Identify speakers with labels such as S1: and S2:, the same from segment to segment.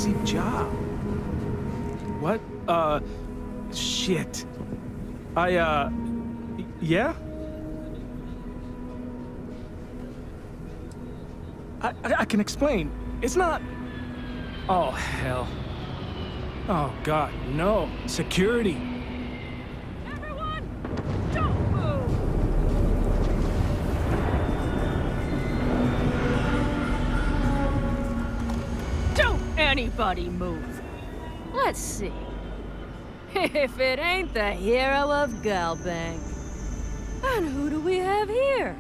S1: easy job. What? Shit. Yeah? I can explain. It's not... Oh, hell. Oh, God, no. Security.
S2: Everyone, don't move! Don't anybody move. Let's see. If it ain't the hero of Galbank. And who do we have here?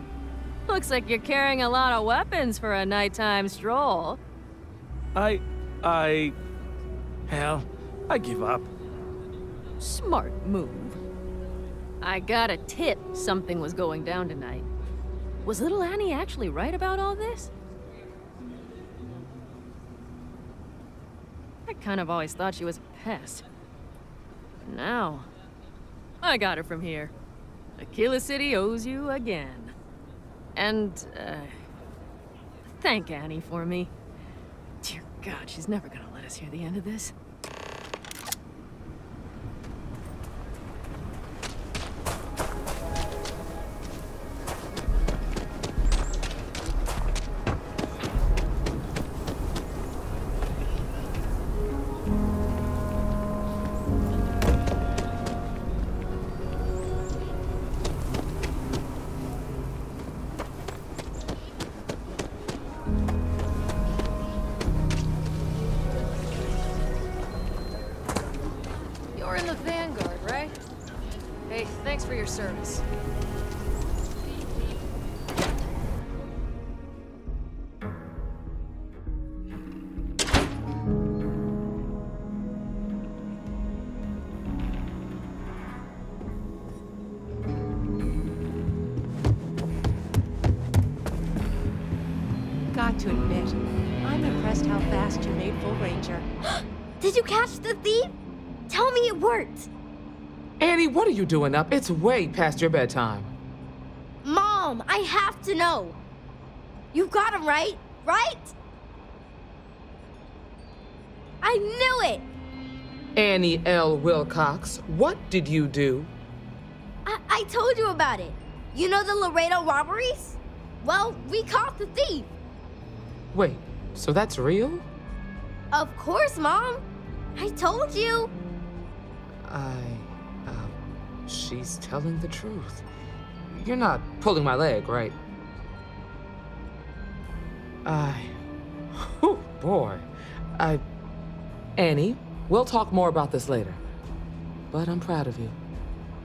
S2: Looks like you're carrying a lot of weapons for a nighttime stroll.
S1: Hell, I give up.
S2: Smart move. I got a tip something was going down tonight. Was little Annie actually right about all this? I kind of always thought she was a pest. But now, I got her from here. Aquila City owes you again. And, thank Annie for me. Dear God, she's never gonna let us hear the end of this.
S3: You're in the Vanguard, right? Hey, thanks for your service.
S4: Got to admit, I'm impressed how fast you made Full Ranger.
S5: Did you catch the thief? Tell me it worked.
S6: Annie, what are you doing up? It's way past your bedtime.
S5: Mom, I have to know. You got him right? Right? I knew it!
S6: Annie L. Wilcox, what did you do?
S5: I told you about it. You know the Laredo robberies? Well, we caught the thief.
S6: Wait, so that's real?
S5: Of course, Mom. I told you.
S6: She's telling the truth. You're not pulling my leg, right? Oh, boy. Annie, we'll talk more about this later. But I'm proud of you.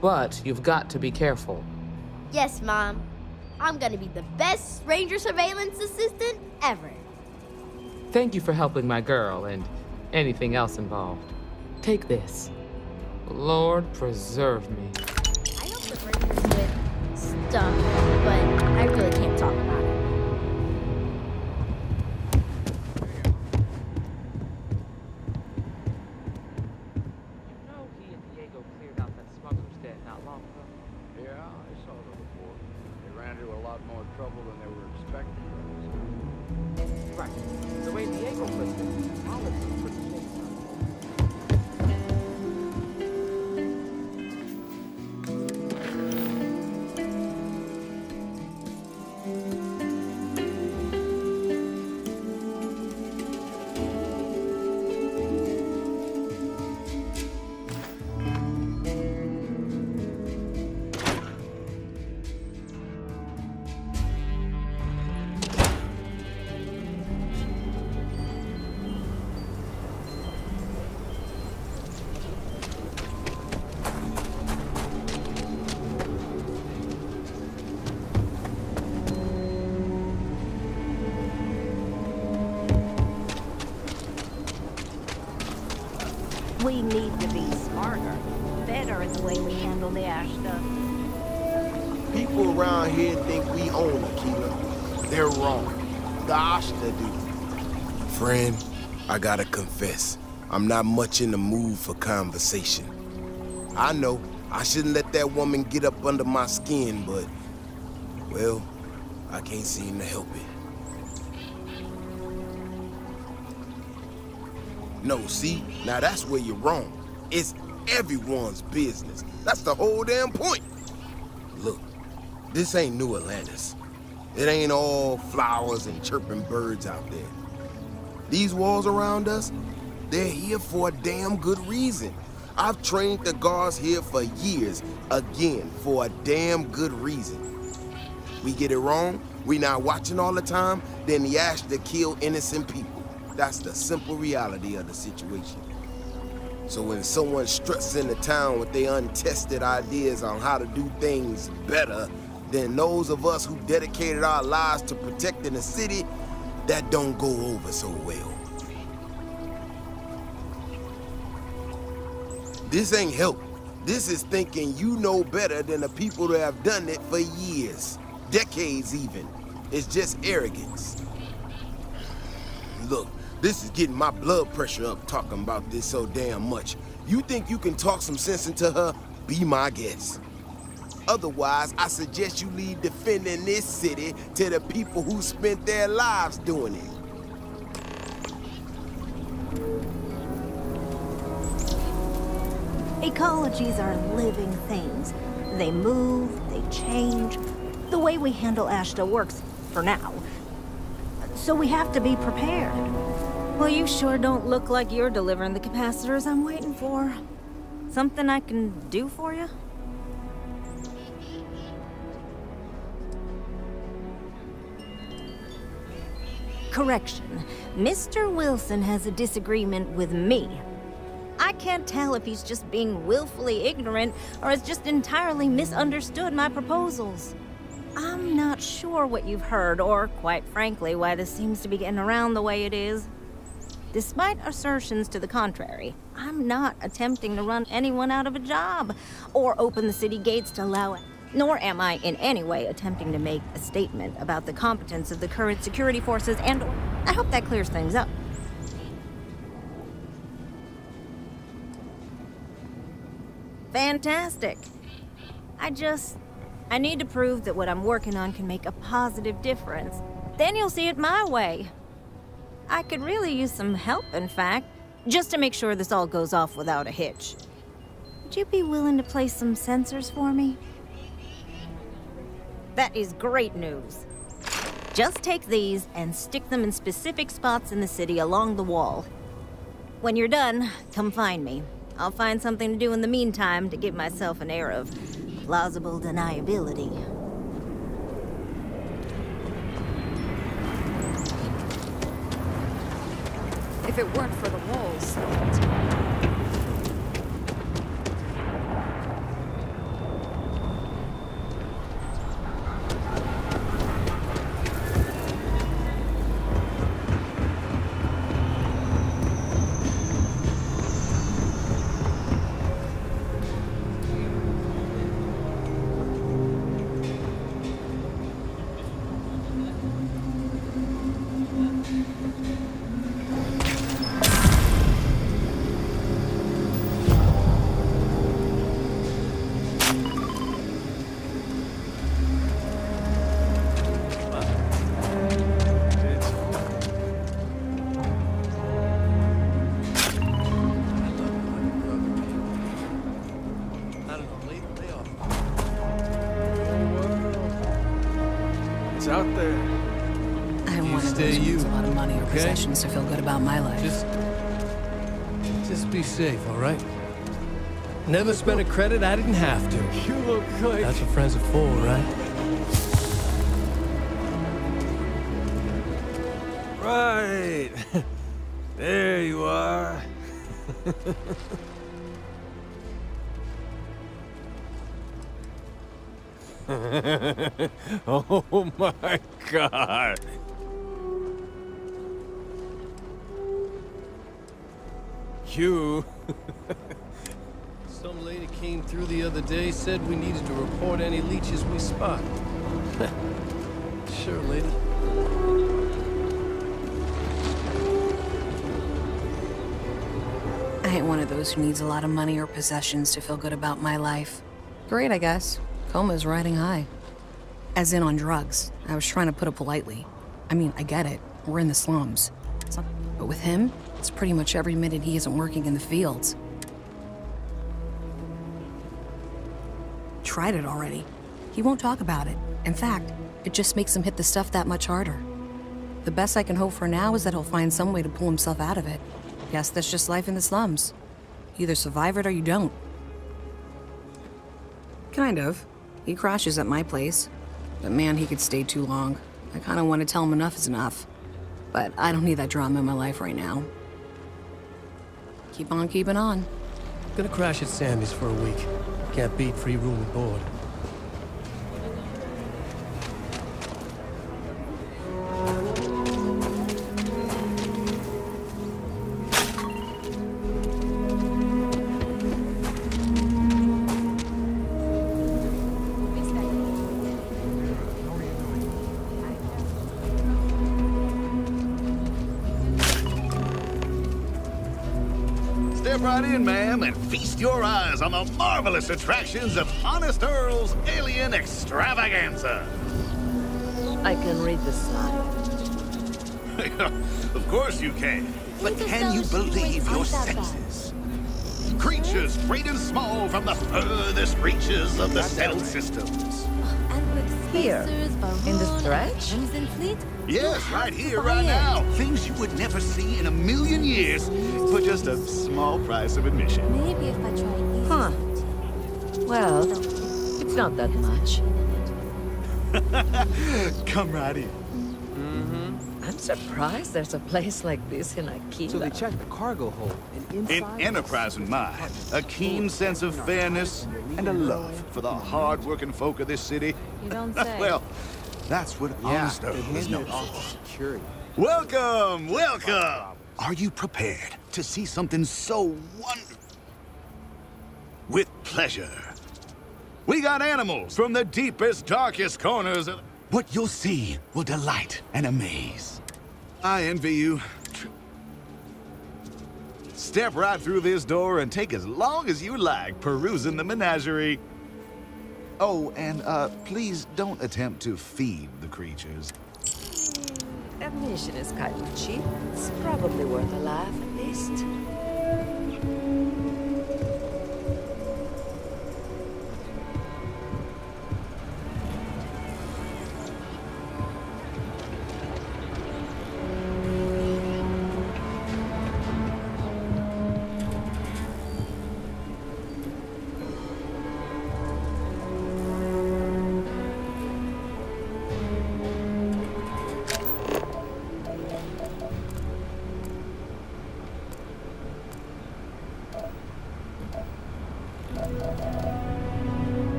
S6: But you've got to be careful.
S5: Yes, Mom. I'm gonna be the best Ranger surveillance assistant ever.
S6: Thank you for helping my girl and anything else involved. Take this. Lord preserve me.
S5: I know the Rangers with stuff, but I really can't talk about it.
S6: You know he and Diego cleared out that smuggler's den not long ago?
S7: Yeah, I saw the report. They ran into a lot more trouble than they were expecting.
S6: Right. The way Diego puts it, Olive's in pretty shape.
S4: We need to be smarter, better at the way we handle the ash stuff.
S8: People around here think we own Aquila. They're wrong. The Ashta do. Friend, I gotta confess, I'm not much in the mood for conversation. I know I shouldn't let that woman get up under my skin, but, well, I can't seem to help it. No, see? Now that's where you're wrong. It's everyone's business. That's the whole damn point. Look, this ain't New Atlantis. It ain't all flowers and chirping birds out there. These walls around us, they're here for a damn good reason. I've trained the guards here for years, again, for a damn good reason. We get it wrong, we not watching all the time, then the ash to kill innocent people. That's the simple reality of the situation. So when someone struts into town with their untested ideas on how to do things better than those of us who dedicated our lives to protecting the city, that don't go over so well. This ain't help. This is thinking you know better than the people that have done it for years, decades even. It's just arrogance. Look, this is getting my blood pressure up talking about this so damn much. You think you can talk some sense into her? Be my guest. Otherwise, I suggest you leave defending this city to the people who spent their lives doing it.
S4: Ecologies are living things. They move, they change. The way we handle Ashta works, for now. So we have to be prepared.
S2: Well, you sure don't look like you're delivering the capacitors I'm waiting for. Something I can do for you?
S4: Correction. Mr. Wilson has a disagreement with me. I can't tell if he's just being willfully ignorant or has just entirely misunderstood my proposals. I'm not sure what you've heard, or quite frankly, why this seems to be getting around the way it is. Despite assertions to the contrary, I'm not attempting to run anyone out of a job or open the city gates to allow it. Nor am I in any way attempting to make a statement about the competence of the current security forces, and I hope that clears things up. Fantastic. I need to prove that what I'm working on can make a positive difference. Then you'll see it my way. I could really use some help, in fact, just to make sure this all goes off without a hitch. Would you be willing to place some sensors for me? That is great news. Just take these and stick them in specific spots in the city along the wall. When you're done, come find me. I'll find something to do in the meantime to give myself an air of plausible deniability.
S3: If it weren't for the walls...
S1: It's out there.
S9: I'm one of those who needs a lot of money or possessions to feel good about my life.
S10: Just be safe, all right? Never spent a credit I didn't have to.
S1: You look like...
S10: That's what friends are for, right?
S1: Right. There you are. Oh my God. You.
S10: Some lady came through the other day, said we needed to report any leeches we spot. Sure, lady.
S9: I ain't one of those who needs a lot of money or possessions to feel good about my life. Great, I guess. Coma's riding high. As in on drugs. I was trying to put it politely. I mean, I get it. We're in the slums. But with him, it's pretty much every minute he isn't working in the fields. Tried it already. He won't talk about it. In fact, it just makes him hit the stuff that much harder. The best I can hope for now is that he'll find some way to pull himself out of it. Guess that's just life in the slums. You either survive it or you don't. Kind of. He crashes at my place. But man, he could stay too long. I kind of want to tell him enough is enough. But I don't need that drama in my life right now. Keep on keeping on.
S10: Gonna crash at Sammy's for a week. Can't beat free room and board.
S11: Step right in, ma'am, and feast your eyes on the marvelous attractions of Honest Earl's Alien Extravaganza.
S12: I can read the sign.
S11: Of course you can. But can you believe your senses? Creatures great and small from the furthest reaches of the settled systems.
S12: Here, in the stretch?
S11: Yes, right here, right now. Things you would never see in a million years for just a small price of admission.
S5: Maybe if I try easy.
S12: Huh. Well, it's not that much.
S11: Come right in.
S12: I'm surprised there's a place like this in Aquila.
S1: So they checked the cargo hold. And
S11: An
S1: inside
S11: enterprising mind, a keen sense of fairness, and a love for the hard-working folk of this city.
S2: You don't say.
S11: Well, that's what Honest
S1: they
S11: Earl is
S1: handed
S11: known
S1: it off
S11: for.
S1: to security.
S11: Welcome, welcome! Are you prepared to see something so wonderful? With pleasure. We got animals from the deepest, darkest corners of... What you'll see will delight and amaze. I envy you. Step right through this door and take as long as you like perusing the menagerie. Oh, and please don't attempt to feed the creatures.
S12: Admission is kind of cheap. It's probably worth a laugh at least.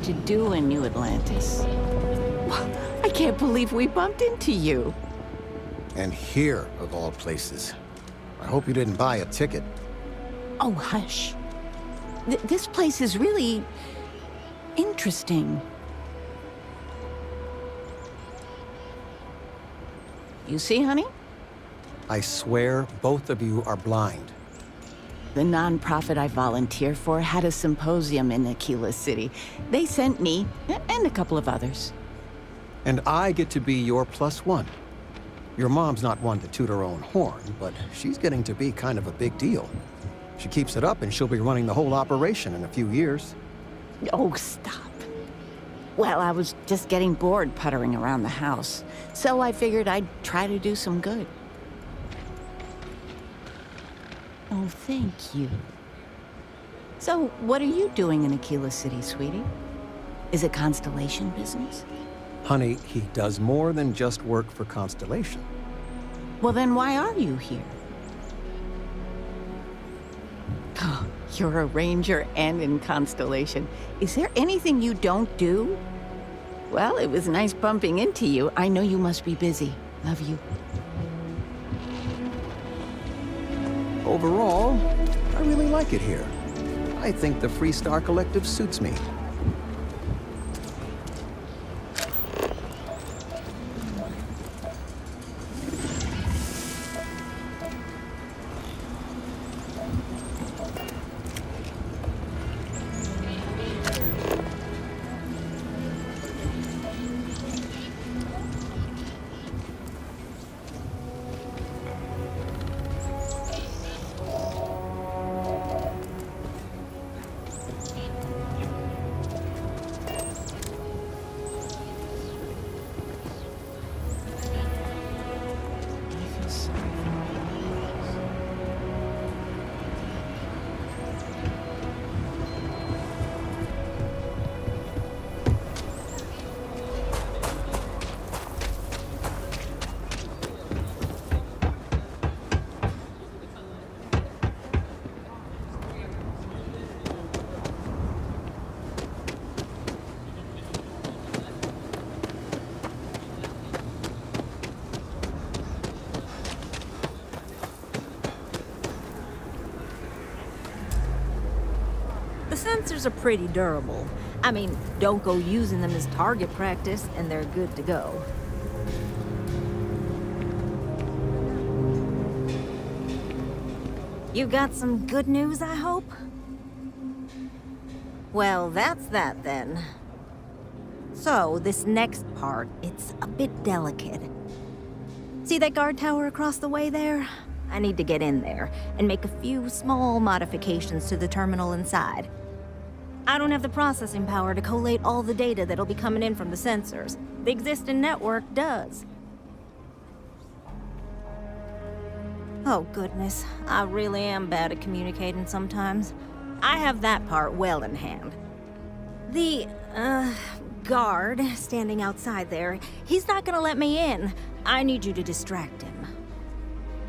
S13: To do in New Atlantis. I can't believe we bumped into you.
S14: And here, of all places. I hope you didn't buy a ticket.
S13: Oh, hush. This place is really interesting. You see, honey?
S14: I swear both of you are blind.
S13: The nonprofit I volunteer for had a symposium in Aquila City. They sent me, and a couple of others.
S14: And I get to be your +1. Your mom's not one to toot her own horn, but she's getting to be kind of a big deal. She keeps it up and she'll be running the whole operation in a few years.
S13: Oh, stop. Well, I was just getting bored puttering around the house, so I figured I'd try to do some good. Oh, thank you. So, what are you doing in Aquila City, sweetie? Is it Constellation business?
S14: Honey, he does more than just work for Constellation.
S13: Well, then why are you here? Oh, you're a ranger and in Constellation. Is there anything you don't do? Well, it was nice bumping into you. I know you must be busy. Love you.
S14: Overall, I really like it here. I think the Freestar Collective suits me.
S4: sensors are pretty durable. I mean, don't go using them as target practice, and they're good to go. You got some good news, I hope? Well, that's that then. So, this next part, it's a bit delicate. See that guard tower across the way there? I need to get in there and make a few small modifications to the terminal inside. I don't have the processing power to collate all the data that'll be coming in from the sensors. The existing network does. Oh goodness, I really am bad at communicating sometimes. I have that part well in hand. The, guard standing outside there, he's not gonna let me in. I need you to distract him.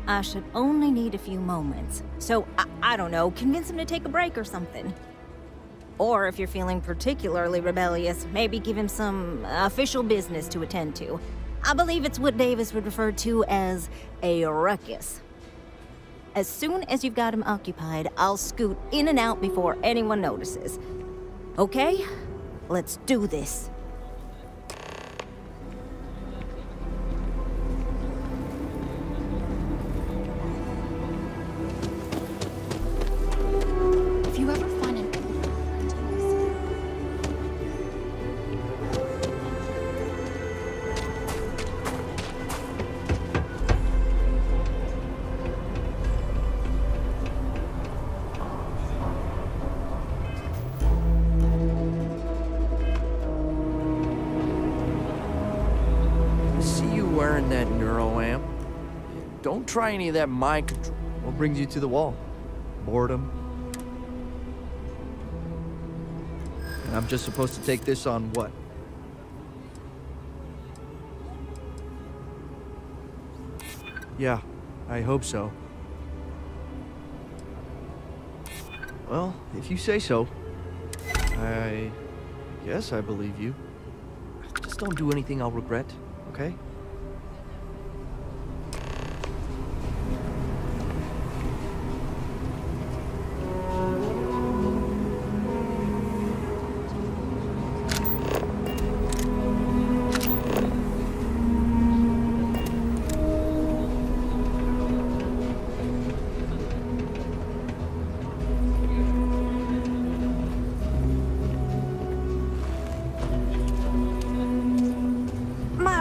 S4: I should only need a few moments. So, I don't know, convince him to take a break or something. Or if you're feeling particularly rebellious, maybe give him some official business to attend to. I believe it's what Davis would refer to as a ruckus. As soon as you've got him occupied, I'll scoot in and out before anyone notices. Okay? Let's do this.
S15: If you ever find an
S16: wearing that neuroamp. Don't try any of that mind control.
S17: What brings you to the wall? Boredom? And I'm just supposed to take this on what? Yeah, I hope so. Well, if you say so, I guess I believe you. Just don't do anything I'll regret, okay?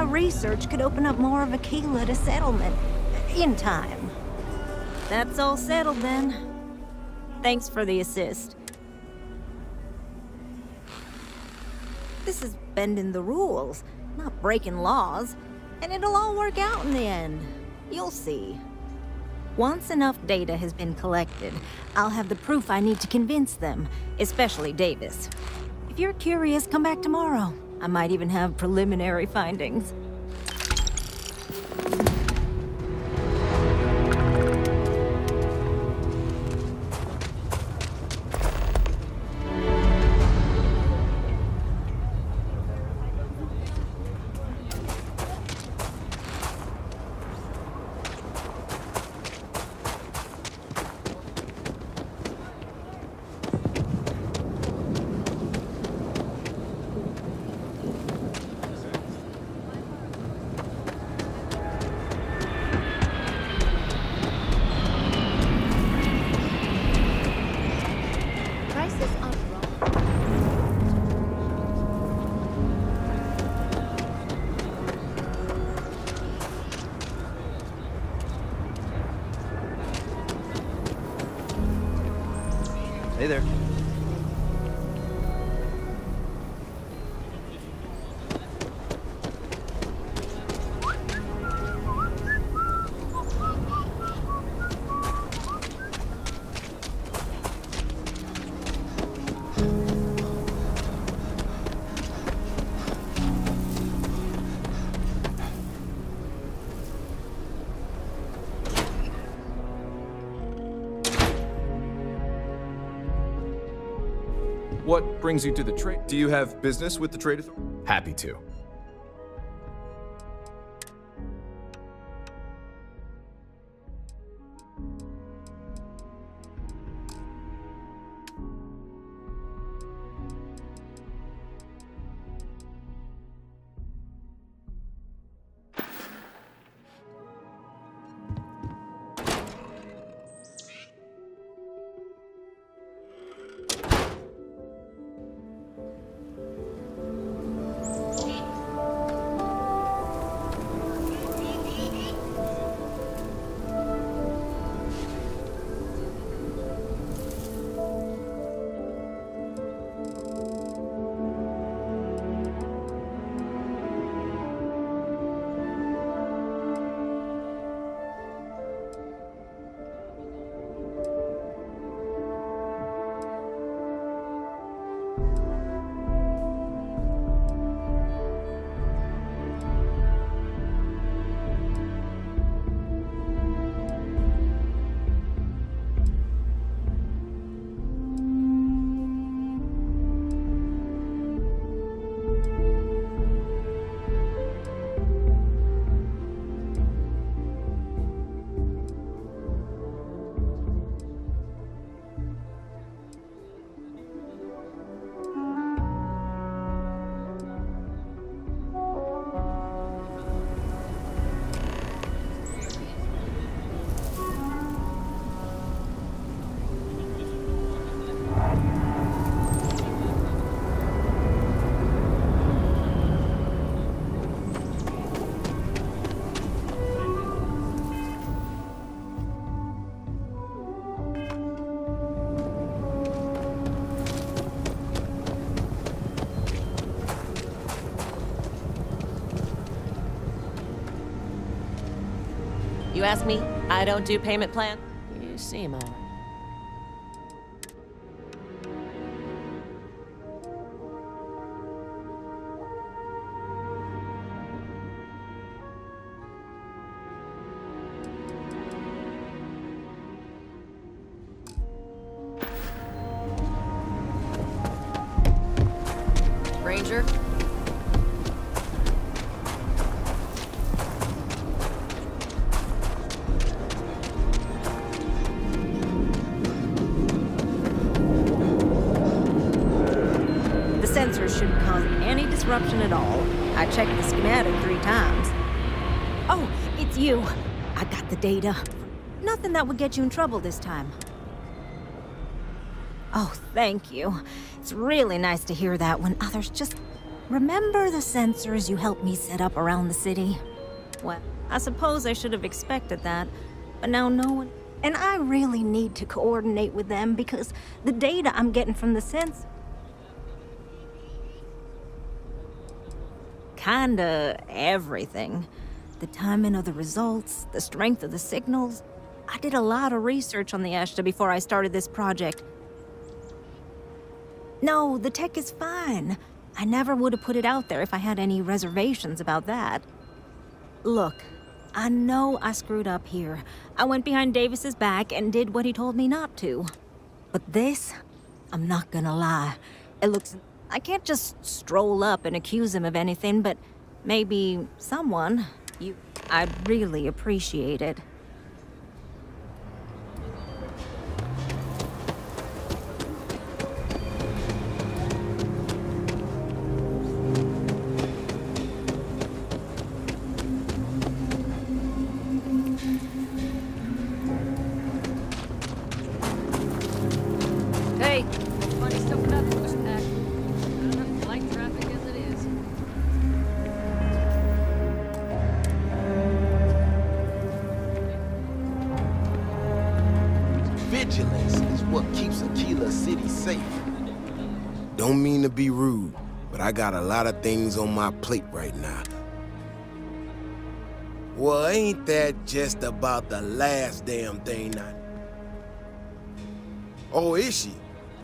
S4: Research could open up more of Aquila to settlement in time. That's all settled then. Thanks for the assist. This is bending the rules, not breaking laws, and it'll all work out in the end. You'll see. Once enough data has been collected, I'll have the proof I need to convince them, especially Davis. If you're curious, come back tomorrow. I might even have preliminary findings.
S17: Hey there.
S18: What brings you to the trade? Do you have business with the trade authority? Happy to.
S19: You ask me, I don't do payment plan?
S2: You seem all right.
S3: Ranger?
S4: The sensors shouldn't cause any disruption at all. I checked the schematic 3 times. Oh, it's you. I got the data. Nothing that would get you in trouble this time. Oh, thank you. It's really nice to hear that when others just... Remember the sensors you helped me set up around the city? Well, I suppose I should have expected that, but now no one... And I really need to coordinate with them because the data I'm getting from the sensors... Kinda everything. The timing of the results, the strength of the signals. I did a lot of research on the Ashta before I started this project. No, the tech is fine. I never would have put it out there if I had any reservations about that. Look, I know I screwed up here. I went behind Davis's back and did what he told me not to. But this, I'm not gonna lie. It looks... I can't just stroll up and accuse him of anything, but maybe someone... I'd really appreciate it.
S3: Hey, funny stuff about the push pack. Not enough flight traffic as it is.
S8: Vigilance is what keeps Aquila City safe. Don't mean to be rude, but I got a lot of things on my plate right now. Well, ain't that just about the last damn thing now? Oh, is she?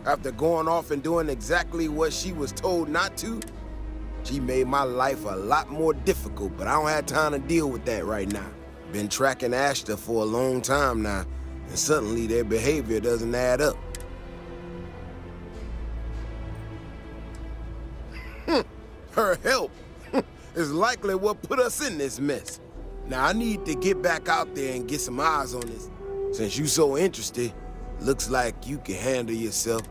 S8: After going off and doing exactly what she was told not to? She made my life a lot more difficult, but I don't have time to deal with that right now. Been tracking Ashta for a long time now, and suddenly their behavior doesn't add up. Her help is likely what put us in this mess. Now I need to get back out there and get some eyes on this. Since you so interested, looks like you can handle yourself.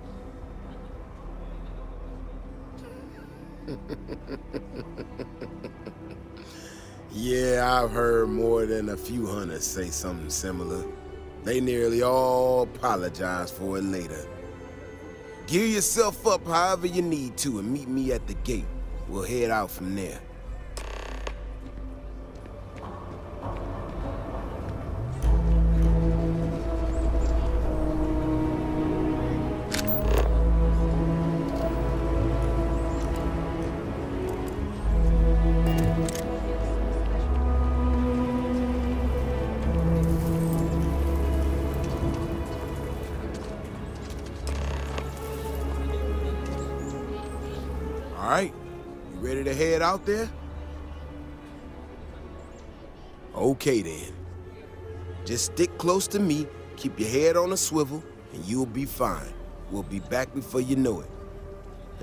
S8: Yeah, I've heard more than a few hunters say something similar. They nearly all apologize for it later. Gear yourself up however you need to and meet me at the gate. We'll head out from there. All right, you ready to head out there? Okay then. Just stick close to me, keep your head on a swivel, and you'll be fine. We'll be back before you know it.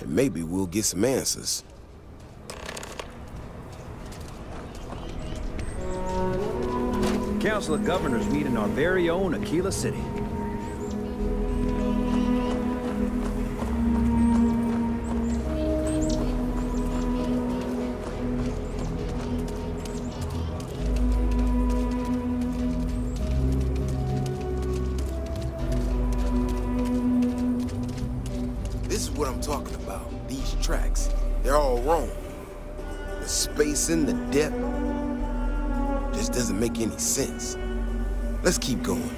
S8: And maybe we'll get some answers.
S20: Council of Governors meet in our very own Aquila City.
S8: This is what I'm talking about. These tracks, they're all wrong. The spacing, the depth, just doesn't make any sense. Let's keep going.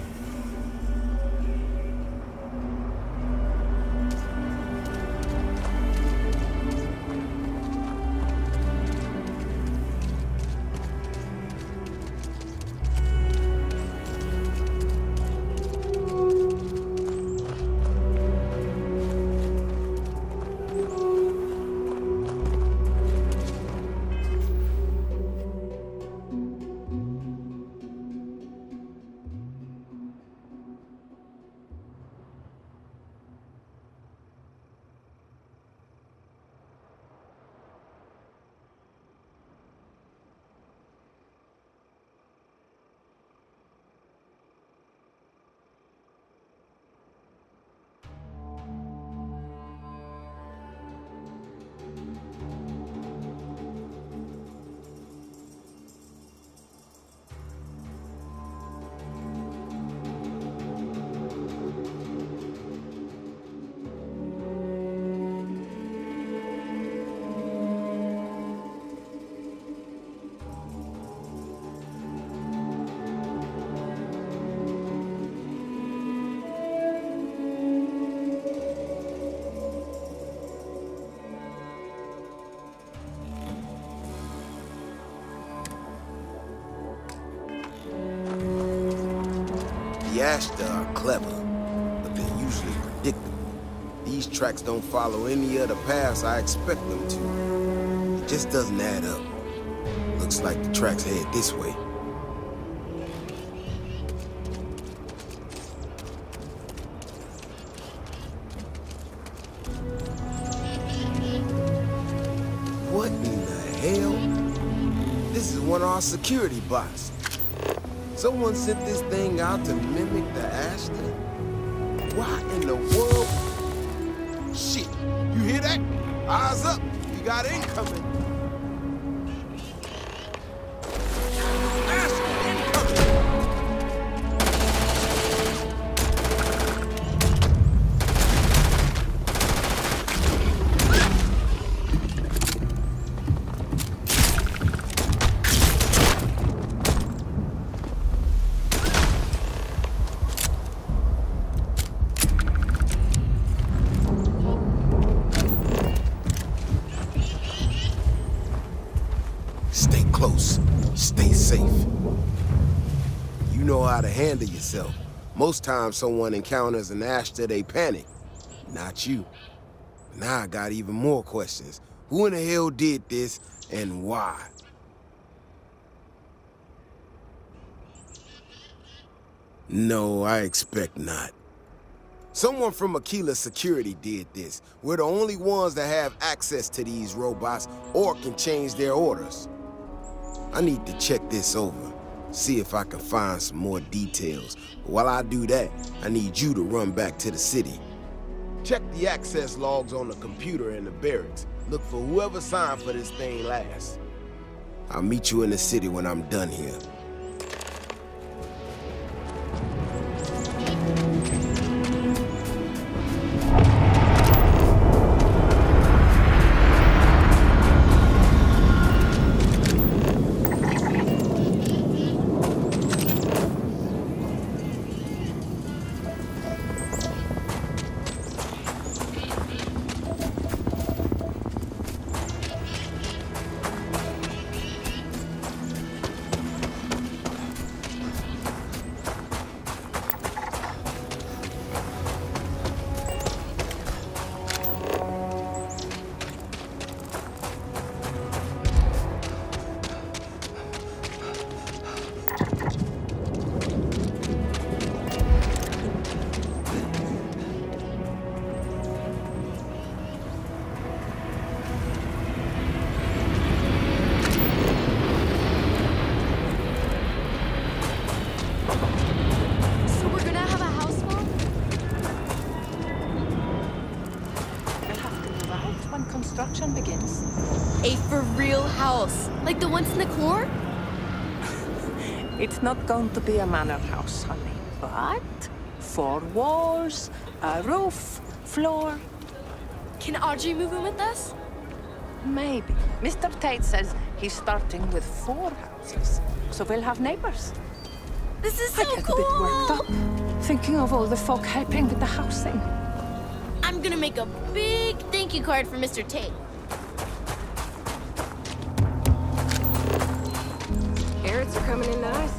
S8: The Ashta are clever, but they're usually predictable. These tracks don't follow any other paths I expect them to. It just doesn't add up. Looks like the tracks head this way. What in the hell? This is one of our security bots. Someone sent this thing out to mimic the Ashta? Why in the world? Shit, you hear that? Eyes up, you got incoming. Stay close. Stay safe. You know how to handle yourself. Most times someone encounters an Ashta, they panic. Not you. Now I got even more questions. Who in the hell did this, and why? No, I expect not. Someone from Aquila Security did this. We're the only ones that have access to these robots or can change their orders. I need to check this over, see if I can find some more details. But while I do that, I need you to run back to the city. Check the access logs on the computer in the barracks. Look for whoever signed for this thing last. I'll meet you in the city when I'm done here.
S13: Construction begins.
S5: A for real house, like the ones in the core?
S13: It's not going to be a manor house, honey, but 4 walls, a roof, floor.
S5: Can Audrey move in with us?
S13: Maybe. Mr. Tate says he's starting with 4 houses, so we'll have neighbors.
S5: This is so cool!
S13: I get a bit worked up, thinking of all the folk helping with the housing.
S5: I'm gonna make a big thank you card for Mr. Tate.
S2: Carrots are coming in nice.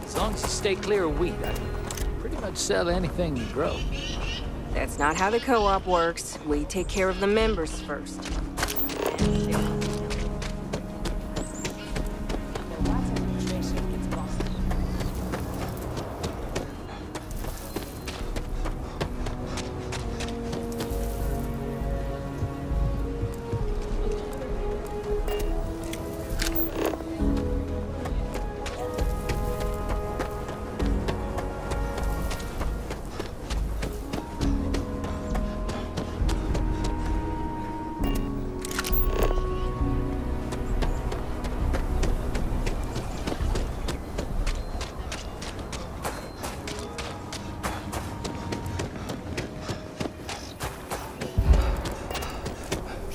S21: As long as you stay clear of wheat, I can pretty much sell anything you grow.
S2: That's not how the co-op works. We take care of the members first.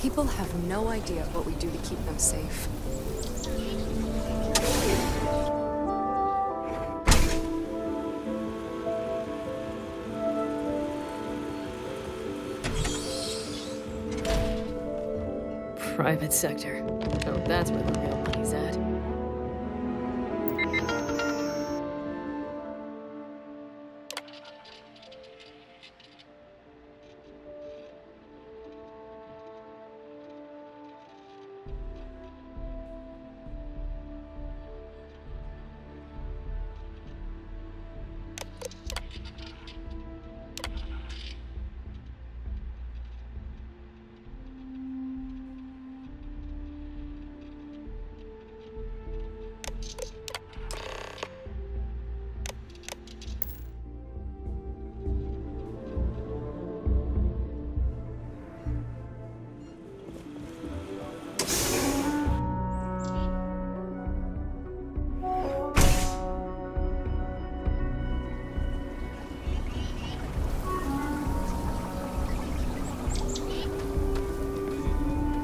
S22: People have no idea what we do to keep them safe.
S2: Private sector. Oh, that's where the real money's at.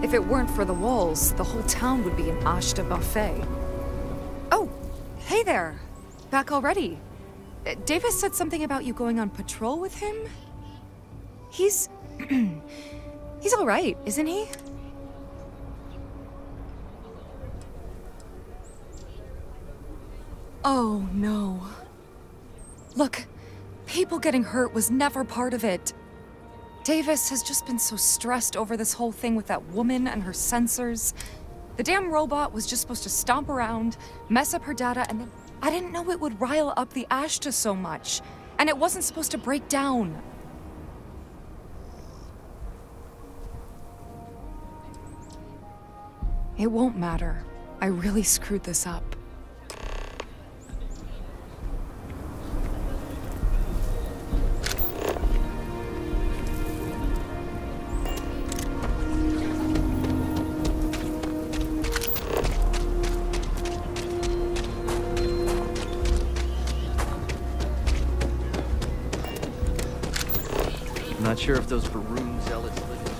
S22: If it weren't for the walls, the whole town would be an Ashta buffet. Oh, hey there. Back already. Davis said something about you going on patrol with him? He's... he's all right, isn't he? Oh, no. Look, people getting hurt was never part of it. Davis has just been so stressed over this whole thing with that woman and her sensors. The damn robot was just supposed to stomp around, mess up her data, and then I didn't know it would rile up the Ashta so much. And it wasn't supposed to break down. It won't matter. I really screwed this up.
S17: Not sure if those Baroon zealots live in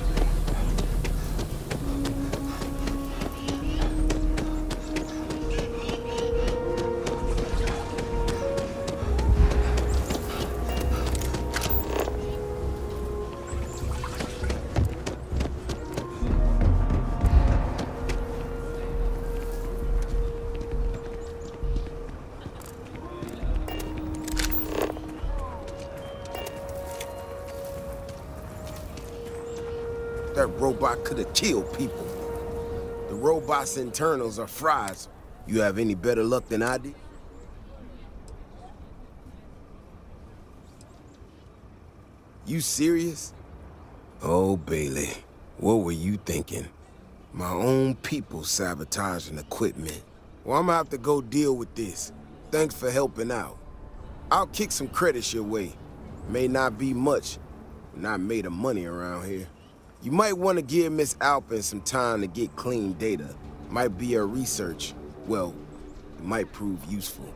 S8: That robot could have killed people. The robot's internals are fries. You have any better luck than I did? You serious? Oh, Bailey, what were you thinking? My own people sabotaging equipment. Well, I'm gonna have to go deal with this. Thanks for helping out. I'll kick some credits your way. May not be much, but not made of money around here. You might want to give Miss Alpin some time to get clean data. Might be her research. Well, it might prove useful.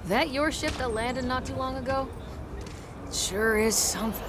S2: That your ship that landed not too long ago? It sure is something.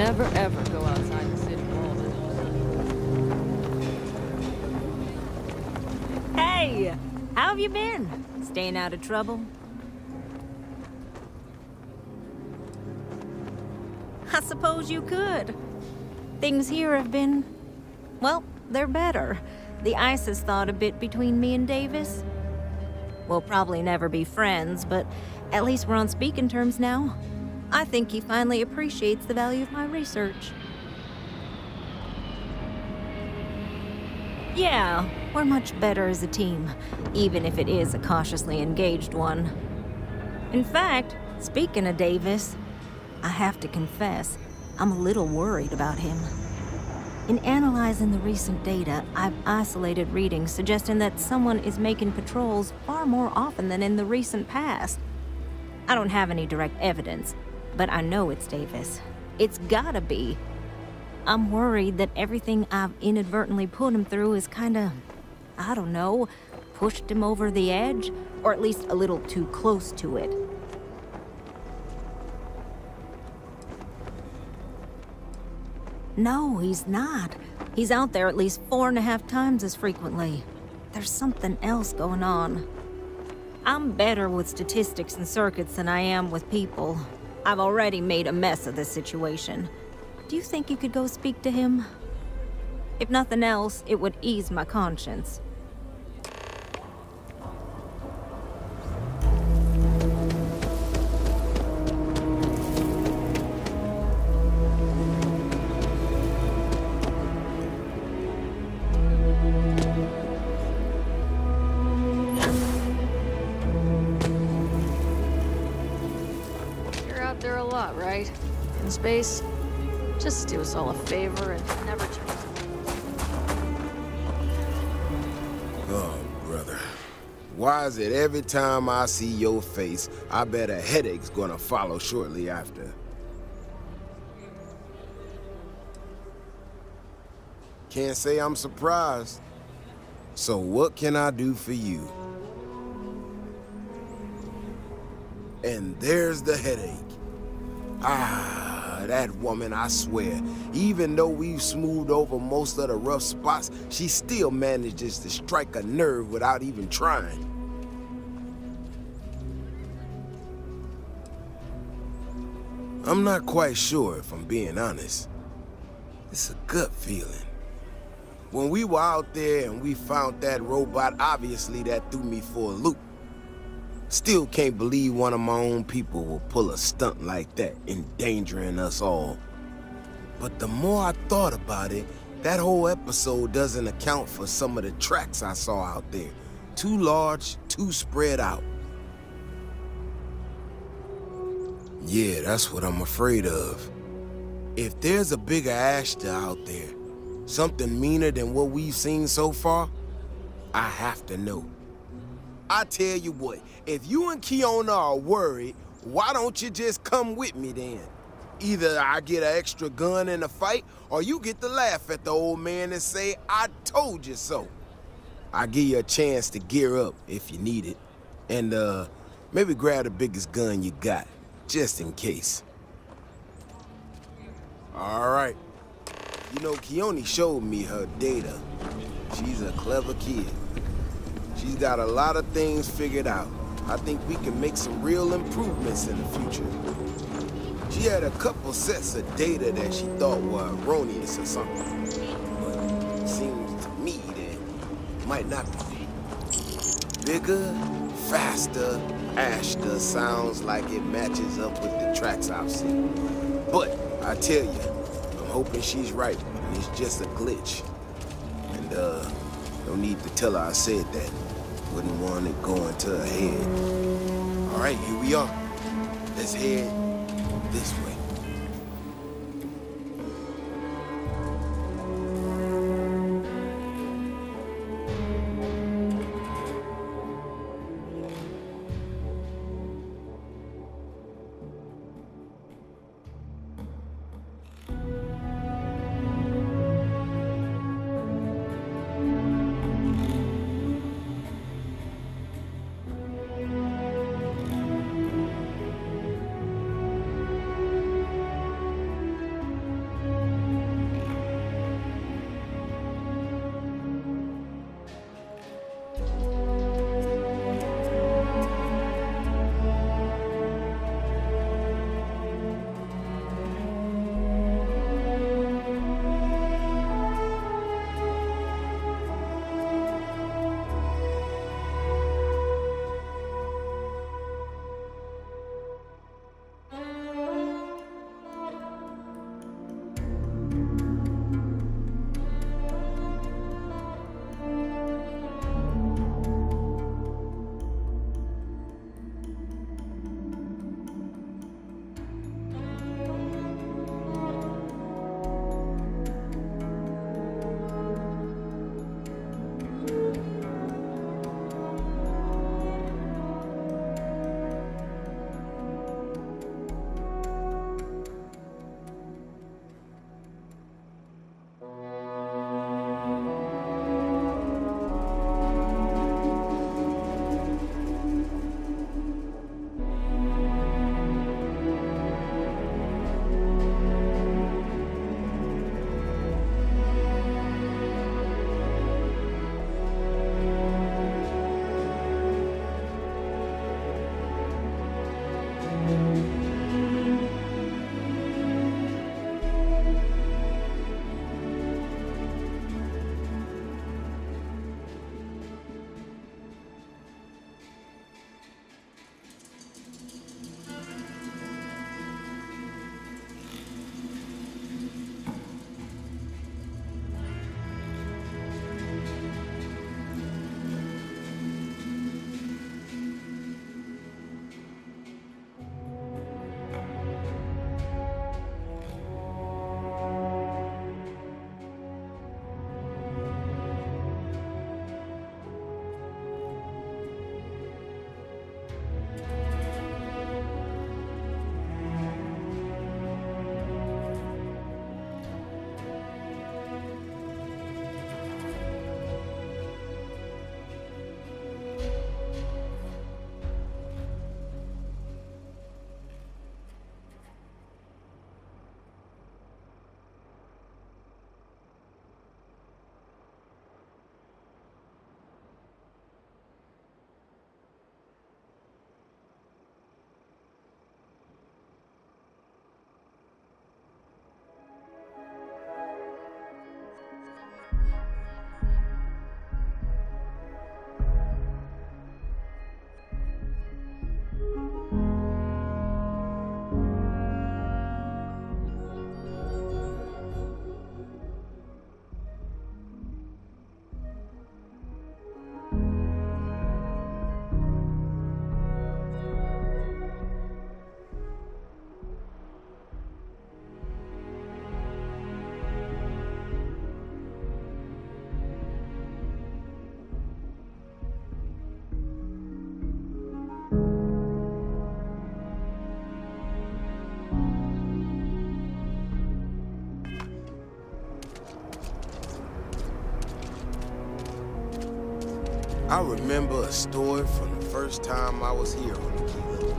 S3: never ever go outside the city walls.
S4: Hey! How have you been? Staying out of trouble? I suppose you could. Things here have been... well, they're better. The ice has thawed a bit between me and Davis. We'll probably never be friends, but at least we're on speaking terms now. I think he finally appreciates the value of my research. Yeah, we're much better as a team, even if it is a cautiously engaged one. In fact, speaking of Davis, I have to confess, I'm a little worried about him. In analyzing the recent data, I've isolated readings suggesting that someone is making patrols far more often than in the recent past. I don't have any direct evidence, but I know it's Davis. It's gotta be. I'm worried that everything I've inadvertently put him through is kinda, I don't know, pushed him over the edge, or at least a little too close to it. No, he's not. He's out there at least 4.5 times as frequently. There's something else going on. I'm better with statistics and circuits than I am with people. I've already made a mess of this situation. Do you think you could go speak to him? If nothing else, it would ease my conscience.
S3: There a lot, right? In space? Just do us all a favor and never change.
S8: Oh, brother. Why is it every time I see your face, I bet a headache's gonna follow shortly after? Can't say I'm surprised. So what can I do for you? And there's the headache. Ah, that woman, I swear. Even though we've smoothed over most of the rough spots, she still manages to strike a nerve without even trying. I'm not quite sure, if I'm being honest. It's a gut feeling. When we were out there and we found that robot, obviously that threw me for a loop. Still can't believe one of my own people will pull a stunt like that, endangering us all. But the more I thought about it, that whole episode doesn't account for some of the tracks I saw out there. Too large, too spread out. Yeah, that's what I'm afraid of. If there's a bigger Ashta out there, something meaner than what we've seen so far, I have to know. I tell you what, if you and Kiona are worried, why don't you just come with me then? Either I get an extra gun in the fight, or you get to laugh at the old man and say, I told you so. I'll give you a chance to gear up if you need it. And, maybe grab the biggest gun you got, just in case. All right. You know, Kioni showed me her data. She's a clever kid. She's got a lot of things figured out. I think we can make some real improvements in the future. She had a couple sets of data that she thought were erroneous or something. But it seems to me that it might not be. Bigger, faster, Ashta sounds like it matches up with the tracks I've seen. But I tell you, I'm hoping she's right, and it's just a glitch. And, no need to tell her I said that. Wouldn't want it going to her head. All right, here we are. Let's head this way. I remember a story from the first time I was here on Aquila.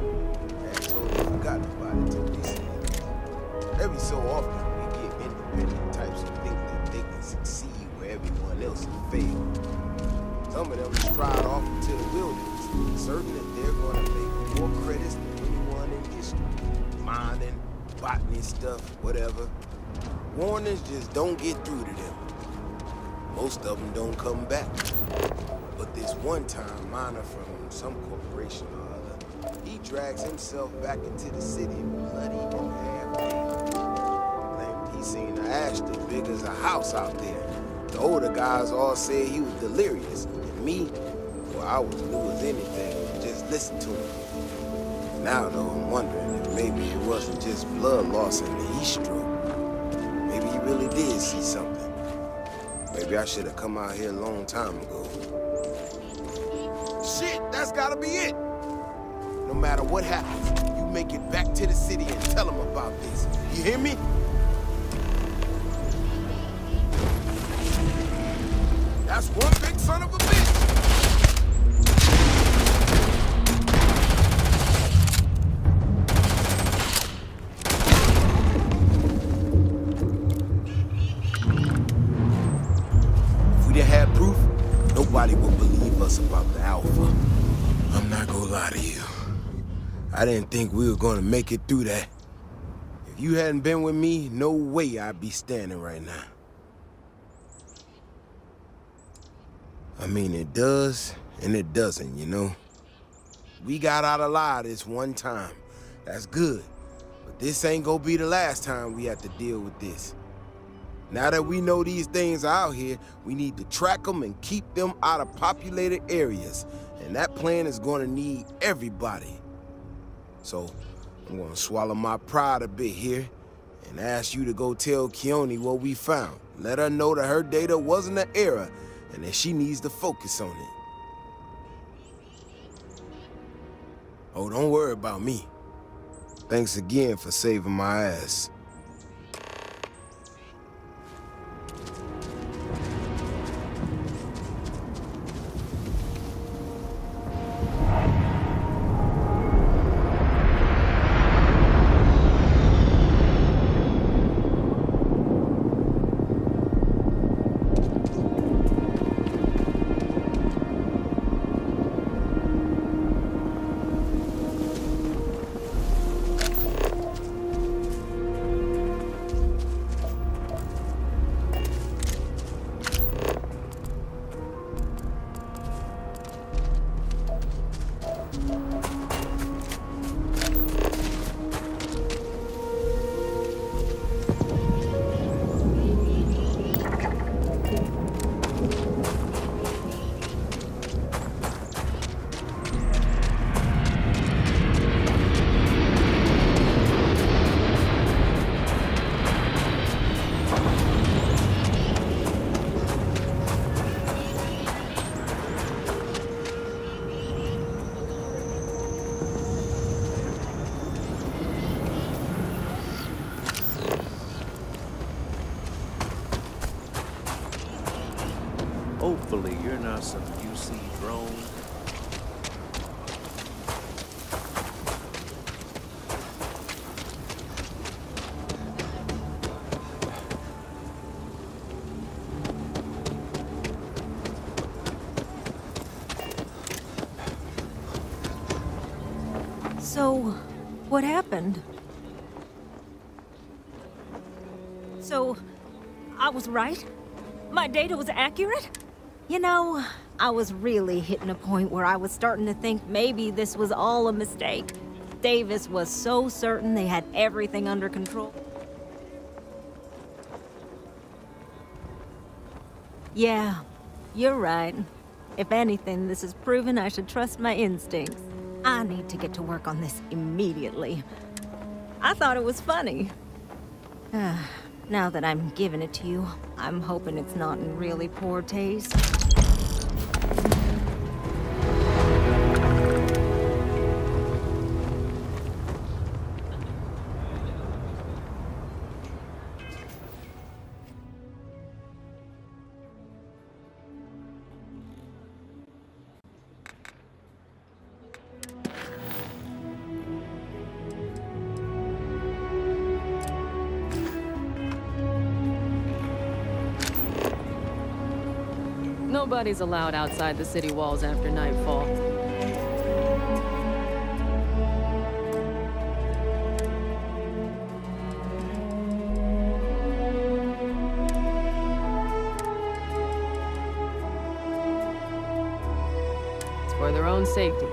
S8: I totally forgotten about it till recently. Every so often, we get independent types who think that they can succeed where everyone else has failed. Some of them stride off into the wilderness, certain that they're going to make more credits than anyone in history. Mining, botany stuff, whatever. Warnings just don't get through to them. Most of them don't come back. But this one-time miner from some corporation or other, he drags himself back into the city bloody and half-dead. Claimed he seen an ash as big as a house out there. The older guys all said he was delirious. And me, well, I was new as anything and just listened to him. Now, though, I'm wondering if maybe it wasn't just blood loss and the heat stroke. Maybe he really did see something. Maybe I should have come out here a long time ago. Shit, that's gotta be it. No matter what happens, you make it back to the city and tell them about this. You hear me? That's one big son of a bitch. If we didn't have proof, nobody would believe us about the Alpha. I'm not gonna lie to you. I didn't think we were gonna make it through that. If you hadn't been with me, no way I'd be standing right now. I mean, it does and it doesn't, you know? We got out alive this one time. That's good. But this ain't gonna be the last time we have to deal with this. Now that we know these things are out here, we need to track them and keep them out of populated areas. And that plan is gonna need everybody. So, I'm gonna swallow my pride a bit here and ask you to go tell Keone what we found. Let her know that her data wasn't an error and that she needs to focus on it. Oh, don't worry about me. Thanks again for saving my ass.
S20: Hopefully you're not some UC drone.
S4: So, what happened? So, I was right? My data was accurate? You know, I was really hitting a point where I was starting to think maybe this was all a mistake. Davis was so certain they had everything under control. Yeah, you're right. If anything, this has proven I should trust my instincts. I need to get to work on this immediately. I thought it was funny. Now that I'm giving it to you, I'm hoping it's not in really poor taste.
S2: Nobody's allowed outside the city walls after nightfall. It's for their own safety.